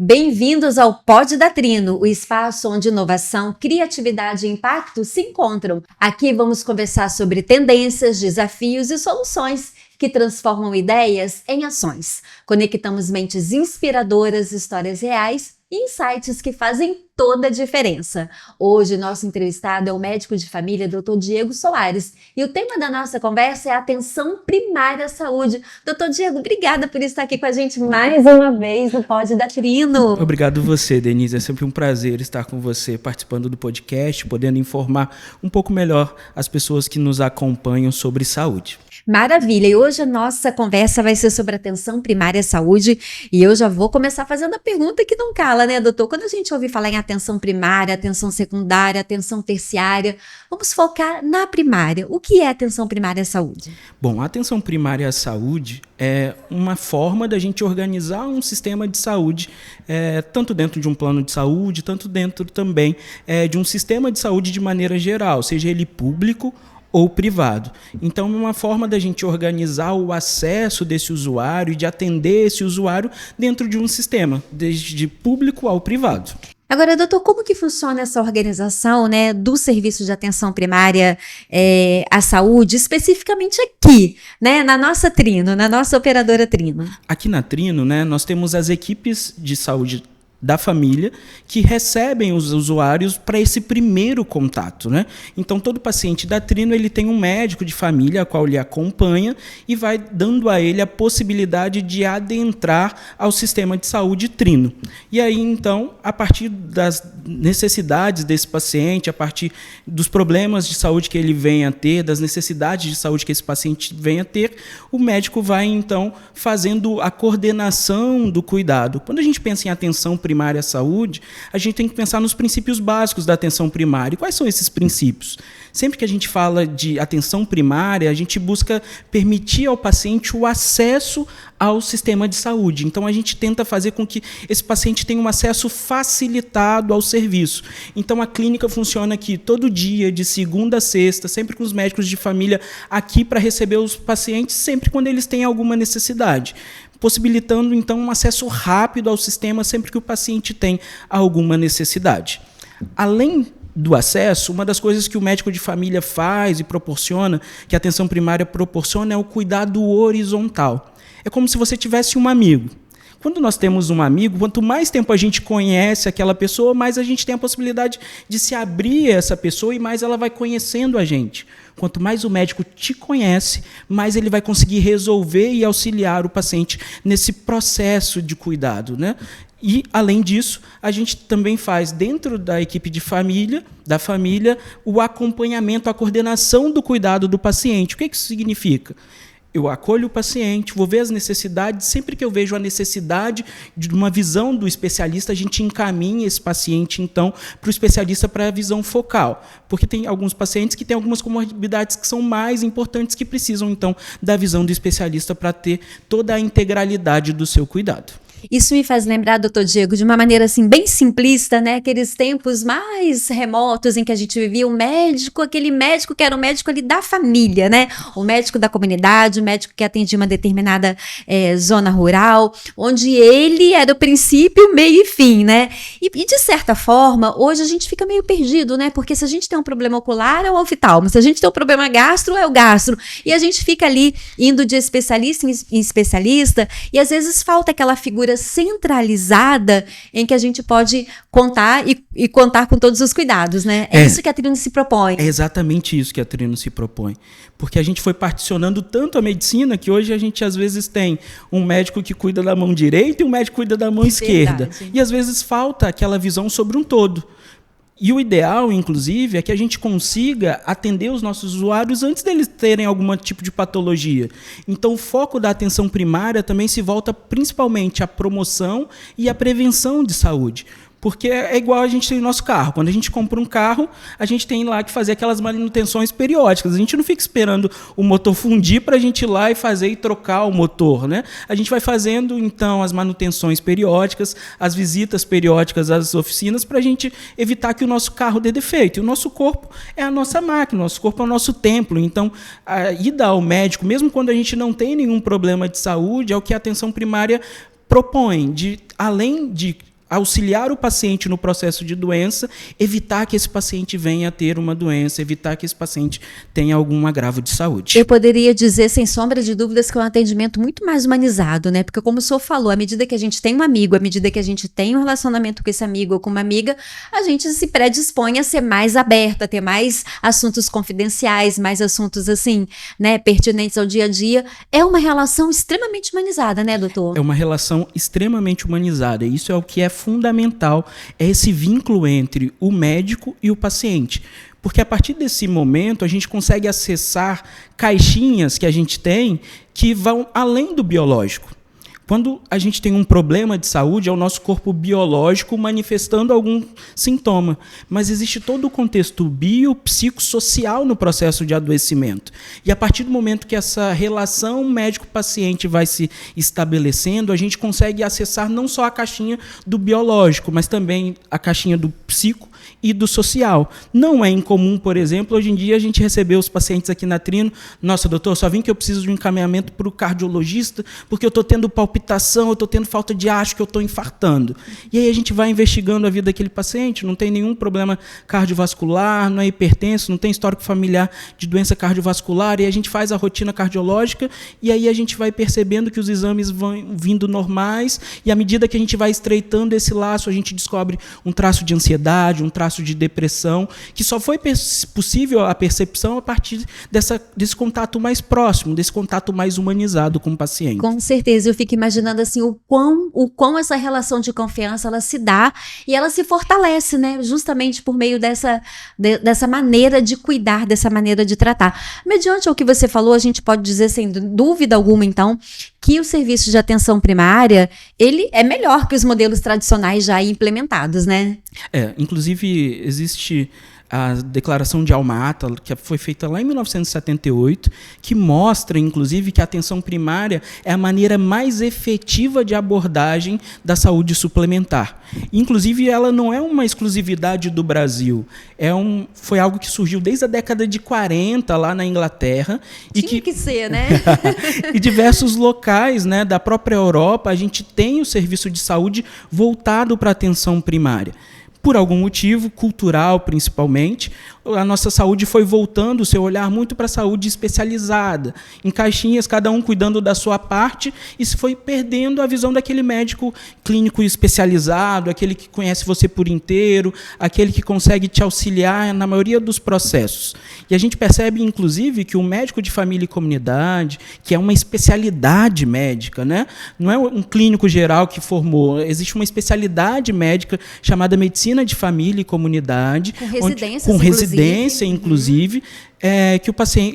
Bem-vindos ao Pod da Trino, o espaço onde inovação, criatividade e impacto se encontram. Aqui vamos conversar sobre tendências, desafios e soluções que transformam ideias em ações. Conectamos mentes inspiradoras, histórias reais e insights que fazem toda a diferença. Hoje, nosso entrevistado é o médico de família, Dr. Diego Soares, e o tema da nossa conversa é a atenção primária à saúde. Dr. Diego, obrigada por estar aqui com a gente mais uma vez no Pod da Trino. Obrigado você, Denise. É sempre um prazer estar com você, participando do podcast, podendo informar um pouco melhor as pessoas que nos acompanham sobre saúde. Maravilha, e hoje a nossa conversa vai ser sobre atenção primária à saúde e eu já vou começar fazendo a pergunta que não cala, né, doutor? Quando a gente ouve falar em atenção primária, atenção secundária, atenção terciária, vamos focar na primária. O que é atenção primária à saúde? Bom, a atenção primária à saúde é uma forma da gente organizar um sistema de saúde, tanto dentro de um plano de saúde, tanto dentro também de um sistema de saúde de maneira geral, seja ele público ou privado. Então, é uma forma da gente organizar o acesso desse usuário e de atender esse usuário dentro de um sistema, desde público ao privado. Agora, doutor, como que funciona essa organização, né, do serviço de atenção primária à saúde, especificamente aqui, né, na nossa Trino, na nossa operadora Trino? Aqui na Trino, né, nós temos as equipes de saúde da família, que recebem os usuários para esse primeiro contato, né? Então, todo paciente da Trino ele tem um médico de família, a qual ele acompanha e vai dando a ele a possibilidade de adentrar ao sistema de saúde Trino. E aí, então, a partir das necessidades desse paciente, a partir dos problemas de saúde que ele venha a ter, das necessidades de saúde que esse paciente venha a ter, o médico vai, então, fazendo a coordenação do cuidado. Quando a gente pensa em atenção primária à saúde, a gente tem que pensar nos princípios básicos da atenção primária. E quais são esses princípios? Sempre que a gente fala de atenção primária, a gente busca permitir ao paciente o acesso ao sistema de saúde. Então, a gente tenta fazer com que esse paciente tenha um acesso facilitado ao serviço. Então, a clínica funciona aqui todo dia, de segunda a sexta, sempre com os médicos de família aqui para receber os pacientes, sempre quando eles têm alguma necessidade, possibilitando, então, um acesso rápido ao sistema sempre que o paciente tem alguma necessidade. Além do acesso, uma das coisas que o médico de família faz e proporciona, que a atenção primária proporciona, é o cuidado horizontal. É como se você tivesse um amigo. Quando nós temos um amigo, quanto mais tempo a gente conhece aquela pessoa, mais a gente tem a possibilidade de se abrir a essa pessoa e mais ela vai conhecendo a gente. Quanto mais o médico te conhece, mais ele vai conseguir resolver e auxiliar o paciente nesse processo de cuidado, né? E, além disso, a gente também faz, dentro da equipe de família, o acompanhamento, a coordenação do cuidado do paciente. O que isso significa? Eu acolho o paciente, vou ver as necessidades. Sempre que eu vejo a necessidade de uma visão do especialista, a gente encaminha esse paciente, então, para o especialista para a visão focal. Porque tem alguns pacientes que têm algumas comorbidades que são mais importantes, que precisam, então, da visão do especialista para ter toda a integralidade do seu cuidado. Isso me faz lembrar, doutor Diego, de uma maneira assim bem simplista, né? Aqueles tempos mais remotos em que a gente vivia o médico, aquele médico que era o médico ali da família, né? O médico da comunidade, o médico que atendia uma determinada zona rural, onde ele era o princípio, meio e fim, né? E de certa forma, hoje a gente fica meio perdido, né? Porque se a gente tem um problema ocular, é o oftalmo. Se a gente tem um problema gastro, é o gastro. E a gente fica ali indo de especialista em especialista e às vezes falta aquela figura centralizada em que a gente pode contar e contar com todos os cuidados, né? É isso que a Trino se propõe. É exatamente isso que a Trino se propõe. Porque a gente foi particionando tanto a medicina que hoje a gente às vezes tem um médico que cuida da mão direita e um médico que cuida da mão esquerda. E às vezes falta aquela visão sobre um todo. E o ideal, inclusive, é que a gente consiga atender os nossos usuários antes deles terem algum tipo de patologia. Então, o foco da atenção primária também se volta principalmente à promoção e à prevenção de saúde. Porque é igual a gente tem o nosso carro. Quando a gente compra um carro, a gente tem lá que fazer aquelas manutenções periódicas. A gente não fica esperando o motor fundir para a gente ir lá e fazer e trocar o motor, né? A gente vai fazendo, então, as manutenções periódicas, as visitas periódicas às oficinas para a gente evitar que o nosso carro dê defeito. E o nosso corpo é a nossa máquina, o nosso corpo é o nosso templo. Então, a ida ao médico, mesmo quando a gente não tem nenhum problema de saúde, é o que a atenção primária propõe, além de auxiliar o paciente no processo de doença, evitar que esse paciente venha a ter uma doença, evitar que esse paciente tenha algum agravo de saúde. Eu poderia dizer, sem sombra de dúvidas, que é um atendimento muito mais humanizado, né? Porque como o senhor falou, à medida que a gente tem um amigo, à medida que a gente tem um relacionamento com esse amigo ou com uma amiga, a gente se predispõe a ser mais aberto, a ter mais assuntos confidenciais, mais assuntos, assim, né, pertinentes ao dia a dia. É uma relação extremamente humanizada, né, doutor? É uma relação extremamente humanizada. Isso é o que é fundamental, é esse vínculo entre o médico e o paciente. Porque a partir desse momento a gente consegue acessar caixinhas que a gente tem que vão além do biológico. Quando a gente tem um problema de saúde, é o nosso corpo biológico manifestando algum sintoma. Mas existe todo o contexto biopsicossocial no processo de adoecimento. E a partir do momento que essa relação médico-paciente vai se estabelecendo, a gente consegue acessar não só a caixinha do biológico, mas também a caixinha do psico e do social. Não é incomum, por exemplo, hoje em dia a gente receber os pacientes aqui na Trino, nossa, doutor, só vim que eu preciso de um encaminhamento para o cardiologista, porque eu estou tendo palpitação, eu estou tendo falta de ar, que eu estou infartando. E aí a gente vai investigando a vida daquele paciente, não tem nenhum problema cardiovascular, não é hipertenso, não tem histórico familiar de doença cardiovascular, e a gente faz a rotina cardiológica, e aí a gente vai percebendo que os exames vão vindo normais, e à medida que a gente vai estreitando esse laço, a gente descobre um traço de ansiedade, um traço de depressão, que só foi possível a percepção a partir desse contato mais próximo, desse contato mais humanizado com o paciente. Com certeza, eu fico imaginando assim o quão essa relação de confiança ela se dá e ela se fortalece, né? Justamente por meio dessa maneira de cuidar, dessa maneira de tratar. Mediante o que você falou, a gente pode dizer sem dúvida alguma, então, que o serviço de atenção primária, ele é melhor que os modelos tradicionais já implementados, né? Inclusive existe a Declaração de Alma-Ata, que foi feita lá em 1978, que mostra, inclusive, que a atenção primária é a maneira mais efetiva de abordagem da saúde suplementar. Inclusive, ela não é uma exclusividade do Brasil, foi algo que surgiu desde a década de 40, lá na Inglaterra. Tinha que ser, né? E diversos locais, né, da própria Europa, a gente tem o serviço de saúde voltado para a atenção primária. Por algum motivo, cultural principalmente, a nossa saúde foi voltando o seu olhar muito para a saúde especializada, em caixinhas, cada um cuidando da sua parte, e se foi perdendo a visão daquele médico clínico especializado, aquele que conhece você por inteiro, aquele que consegue te auxiliar na maioria dos processos. E a gente percebe, inclusive, que o médico de família e comunidade, que é uma especialidade médica, né? Não é um clínico geral que formou, existe uma especialidade médica chamada medicina de família e comunidade, com residência, inclusive,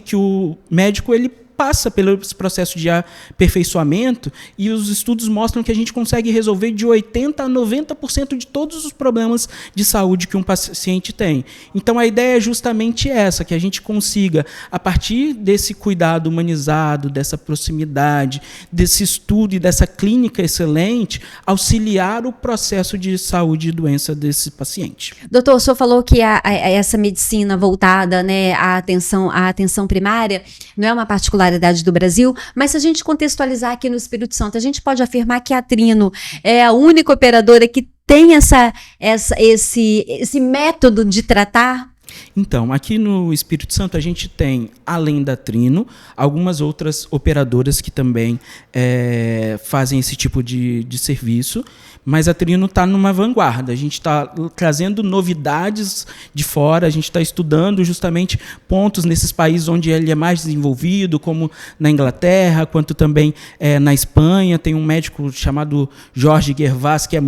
que o médico ele passa pelo processo de aperfeiçoamento, e os estudos mostram que a gente consegue resolver de 80% a 90% de todos os problemas de saúde que um paciente tem. Então, a ideia é justamente essa, que a gente consiga, a partir desse cuidado humanizado, dessa proximidade, desse estudo e dessa clínica excelente, auxiliar o processo de saúde e doença desse paciente. Doutor, o senhor falou que essa medicina voltada, né, à atenção primária não é uma particularidade do Brasil, mas se a gente contextualizar aqui no Espírito Santo, a gente pode afirmar que a Trino é a única operadora que tem esse método de tratar? Então, aqui no Espírito Santo a gente tem, além da Trino, algumas outras operadoras que também fazem esse tipo de serviço, mas a Trino está numa vanguarda. A gente está trazendo novidades de fora, a gente está estudando justamente pontos nesses países onde ele é mais desenvolvido, como na Inglaterra, quanto também na Espanha. Tem um médico chamado Juan Gervás, que é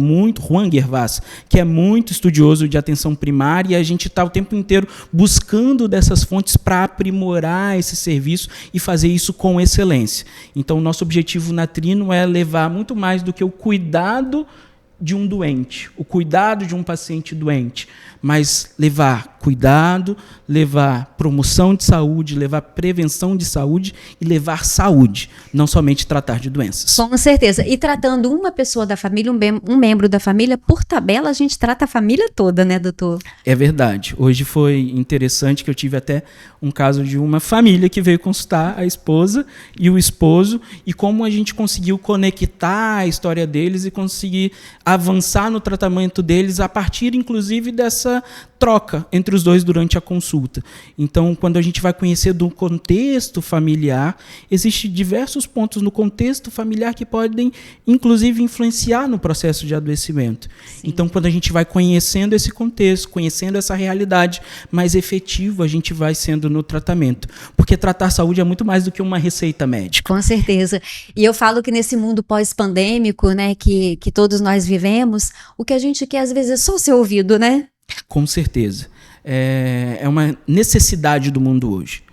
muito estudioso de atenção primária, e a gente está o tempo inteiro buscando dessas fontes para aprimorar esse serviço e fazer isso com excelência. Então, o nosso objetivo na Trino é levar muito mais do que o cuidado de um doente, o cuidado de um paciente doente, mas levar cuidado, levar promoção de saúde, levar prevenção de saúde e levar saúde, não somente tratar de doenças. Com certeza. E tratando uma pessoa da família, um membro da família, por tabela, a gente trata a família toda, né, doutor? É verdade. Hoje foi interessante que eu tive até um caso de uma família que veio consultar a esposa e o esposo, e como a gente conseguiu conectar a história deles e conseguir avançar no tratamento deles a partir, inclusive, dessa troca entre os dois durante a consulta. Então, quando a gente vai conhecer do contexto familiar, existem diversos pontos no contexto familiar que podem, inclusive, influenciar no processo de adoecimento. Sim. Então, quando a gente vai conhecendo esse contexto, conhecendo essa realidade mais efetivo, a gente vai sendo no tratamento. Porque tratar saúde é muito mais do que uma receita médica. Com certeza. E eu falo que nesse mundo pós-pandêmico, né, que todos nós vivemos, o que a gente quer, às vezes, é só ser ouvido, né? Com certeza. É uma necessidade do mundo hoje.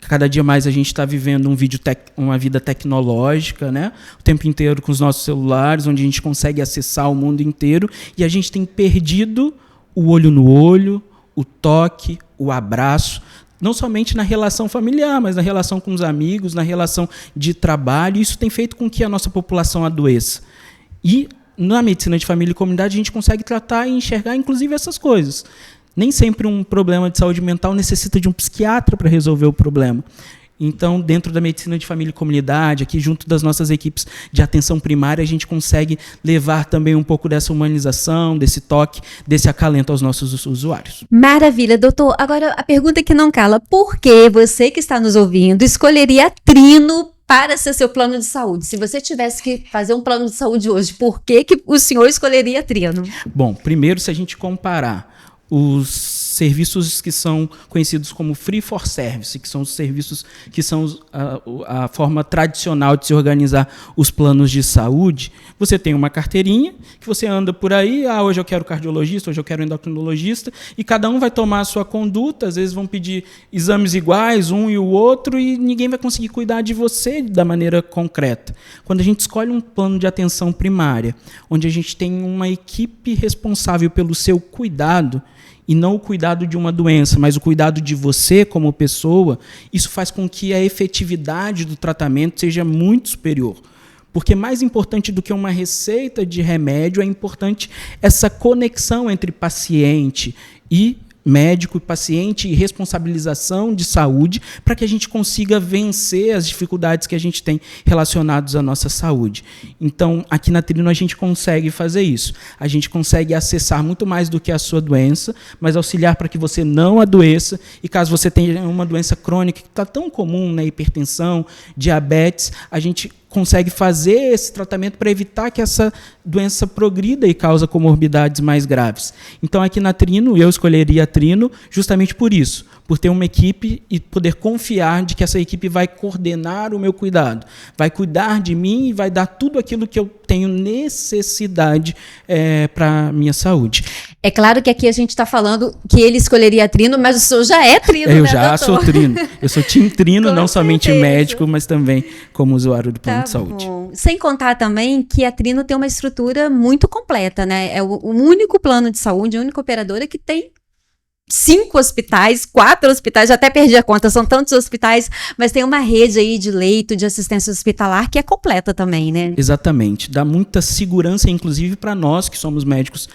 Cada dia mais a gente está vivendo uma vida tecnológica, né? O tempo inteiro com os nossos celulares, onde a gente consegue acessar o mundo inteiro, e a gente tem perdido o olho no olho, o toque, o abraço, não somente na relação familiar, mas na relação com os amigos, na relação de trabalho. Isso tem feito com que a nossa população adoeça. E na medicina de família e comunidade, a gente consegue tratar e enxergar, inclusive, essas coisas. Nem sempre um problema de saúde mental necessita de um psiquiatra para resolver o problema. Então, dentro da medicina de família e comunidade, aqui junto das nossas equipes de atenção primária, a gente consegue levar também um pouco dessa humanização, desse toque, desse acalento aos nossos usuários. Maravilha, doutor. Agora, a pergunta que não cala: por que você que está nos ouvindo escolheria a Trino para ser seu plano de saúde? Se você tivesse que fazer um plano de saúde hoje, por que o senhor escolheria a Trino? Bom, primeiro, se a gente comparar os serviços que são conhecidos como free for service, que são os serviços que são a forma tradicional de se organizar os planos de saúde, você tem uma carteirinha que você anda por aí, hoje eu quero cardiologista, hoje eu quero endocrinologista, e cada um vai tomar a sua conduta, às vezes vão pedir exames iguais, um e o outro, e ninguém vai conseguir cuidar de você da maneira concreta. Quando a gente escolhe um plano de atenção primária, onde a gente tem uma equipe responsável pelo seu cuidado, e não o cuidado de uma doença, mas o cuidado de você como pessoa, isso faz com que a efetividade do tratamento seja muito superior. Porque mais importante do que uma receita de remédio, é importante essa conexão entre paciente e médico e paciente, e responsabilização de saúde, para que a gente consiga vencer as dificuldades que a gente tem relacionadas à nossa saúde. Então, aqui na Trino a gente consegue fazer isso. A gente consegue acessar muito mais do que a sua doença, mas auxiliar para que você não adoeça, e caso você tenha uma doença crônica que está tão comum, né, hipertensão, diabetes, a gente consegue fazer esse tratamento para evitar que essa doença progrida e cause comorbidades mais graves. Então, aqui na Trino, eu escolheria a Trino justamente por isso, por ter uma equipe e poder confiar de que essa equipe vai coordenar o meu cuidado, vai cuidar de mim e vai dar tudo aquilo que eu tenho necessidade para a minha saúde. É claro que aqui a gente está falando que ele escolheria a Trino, mas o senhor já é Trino, eu né, já doutor? sou Trino. Eu sou Team Trino, não somente certeza. médico, mas também como usuário do plano de saúde. Bom. Sem contar também que a Trino tem uma estrutura muito completa, né? É o único plano de saúde, a única operadora que tem 5 hospitais, 4 hospitais, já até perdi a conta, são tantos hospitais, mas tem uma rede aí de leito de assistência hospitalar que é completa também, né? Exatamente, dá muita segurança, inclusive para nós que somos médicos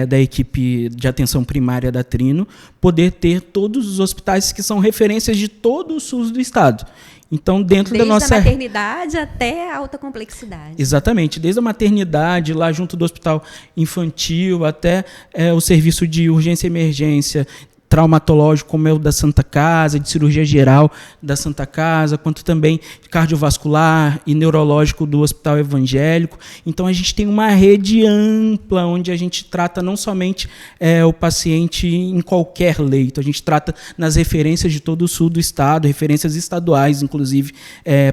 da equipe de atenção primária da Trino, poder ter todos os hospitais que são referências de todo o SUS do estado. Então, dentro da nossa... Desde a maternidade até a alta complexidade. Exatamente, desde a maternidade, lá junto do hospital infantil, até o serviço de urgência e emergência traumatológico, como é o da Santa Casa, de cirurgia geral da Santa Casa, quanto também cardiovascular e neurológico do Hospital Evangélico. Então, a gente tem uma rede ampla, onde a gente trata não somente o paciente em qualquer leito, a gente trata nas referências de todo o sul do estado, referências estaduais, inclusive,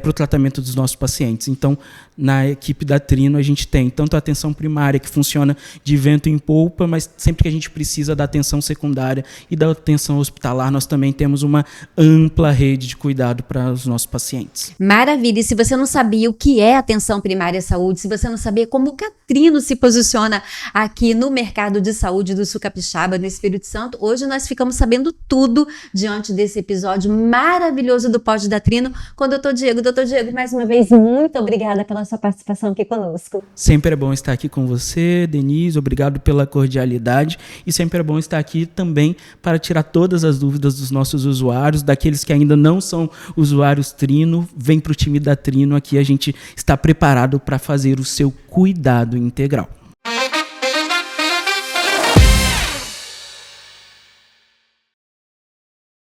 para o tratamento dos nossos pacientes. Então, na equipe da Trino, a gente tem tanto a atenção primária, que funciona de vento em polpa, mas sempre que a gente precisa da atenção secundária e da da atenção hospitalar, nós também temos uma ampla rede de cuidado para os nossos pacientes. Maravilha. E se você não sabia o que é atenção primária à saúde, se você não sabia como o Catrino se posiciona aqui no mercado de saúde do Sul Capixaba, no Espírito Santo, hoje nós ficamos sabendo tudo diante desse episódio maravilhoso do Pod da Trino com o Dr. Diego. Dr. Diego, mais uma vez, muito obrigada pela sua participação aqui conosco. Sempre é bom estar aqui com você, Denise, obrigado pela cordialidade, e sempre é bom estar aqui também para tirar todas as dúvidas dos nossos usuários, daqueles que ainda não são usuários Trino. Vem para o time da Trino, aqui a gente está preparado para fazer o seu cuidado integral.